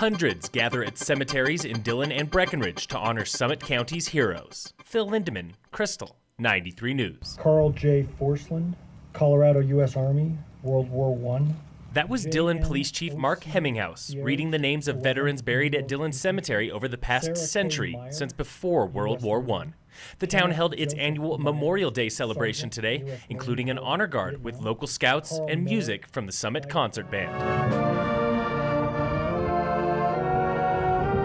Hundreds gather at cemeteries in Dillon and Breckenridge to honor Summit County's heroes. Phil Lindeman, Krystal, 93 News. Carl J. Forsland, Colorado U.S. Army, World War I. That was Dillon Police Chief Mark Hemminghaus reading the names of veterans buried at Dillon Cemetery over the past century, since before World War I. The town held its annual Memorial Day celebration today, including an honor guard with local scouts and music from the Summit Concert Band.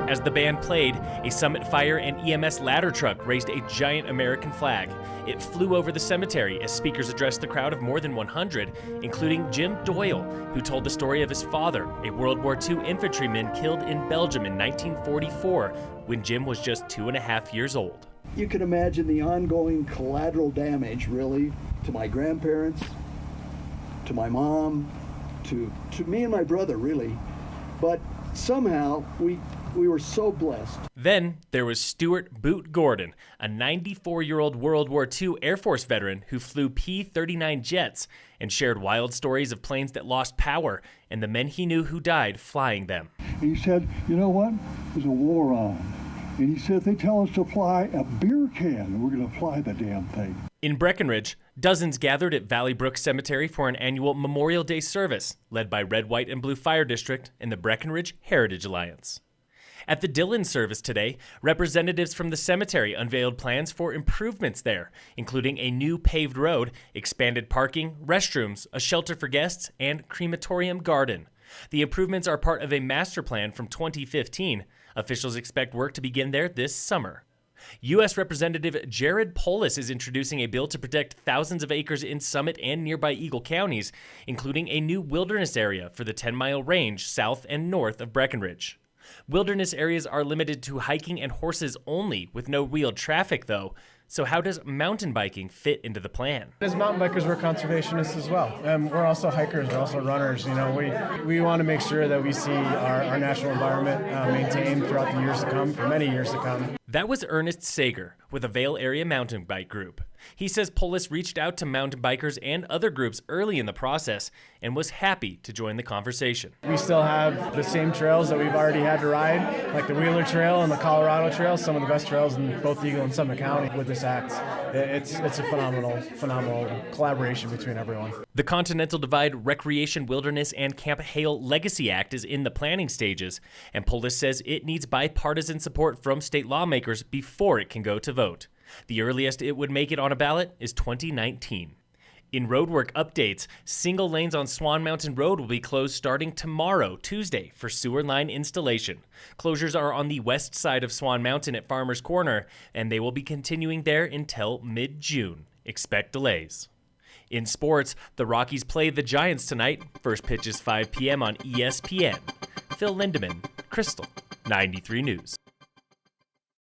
As the band played, a Summit Fire and EMS ladder truck raised a giant American flag. It flew over the cemetery as speakers addressed the crowd of more than 100, including Jim Doyle, who told the story of his father, a World War II infantryman killed in Belgium in 1944 when Jim was just 2.5 years old. You can imagine the ongoing collateral damage, really, to my grandparents, to my mom, to me and my brother, really. But somehow we were so blessed. Then there was Stuart Boot Gordon, a 94-year-old World War II Air Force veteran who flew P-39 jets and shared wild stories of planes that lost power and the men he knew who died flying them. And he said, you know what? There's a war on. And he said, they tell us to fly a beer can, we're going to fly the damn thing. In Breckenridge, dozens gathered at Valley Brook Cemetery for an annual Memorial Day service led by Red, White, and Blue Fire District and the Breckenridge Heritage Alliance. At the Dillon service today, representatives from the cemetery unveiled plans for improvements there, including a new paved road, expanded parking, restrooms, a shelter for guests, and crematorium garden. The improvements are part of a master plan from 2015. Officials expect work to begin there this summer. U.S. Representative Jared Polis is introducing a bill to protect thousands of acres in Summit and nearby Eagle counties, including a new wilderness area for the Tenmile Range south and north of Breckenridge. Wilderness areas are limited to hiking and horses only, with no wheeled traffic though. So how does mountain biking fit into the plan? As mountain bikers, we're conservationists as well. We're also hikers, we're also runners. You know, we want to make sure that we see our natural environment maintained throughout the years to come, for many years to come. That was Ernest Sager with a Vail Area Mountain Bike Group. He says Polis reached out to mountain bikers and other groups early in the process and was happy to join the conversation. We still have the same trails that we've already had to ride, like the Wheeler Trail and the Colorado Trail, some of the best trails in both Eagle and Summit County with this act. It's a phenomenal collaboration between everyone. The Continental Divide Recreation, Wilderness, and Camp Hale Legacy Act is in the planning stages, and Polis says it needs bipartisan support from state lawmakers before it can go to vote. The earliest it would make it on a ballot is 2019. In roadwork updates, single lanes on Swan Mountain Road will be closed starting tomorrow, Tuesday, for sewer line installation. Closures are on the west side of Swan Mountain at Farmers Corner, and they will be continuing there until mid-June. Expect delays. In sports, the Rockies play the Giants tonight. First pitch is 5 p.m. on ESPN. Phil Lindeman, Krystal, 93 News.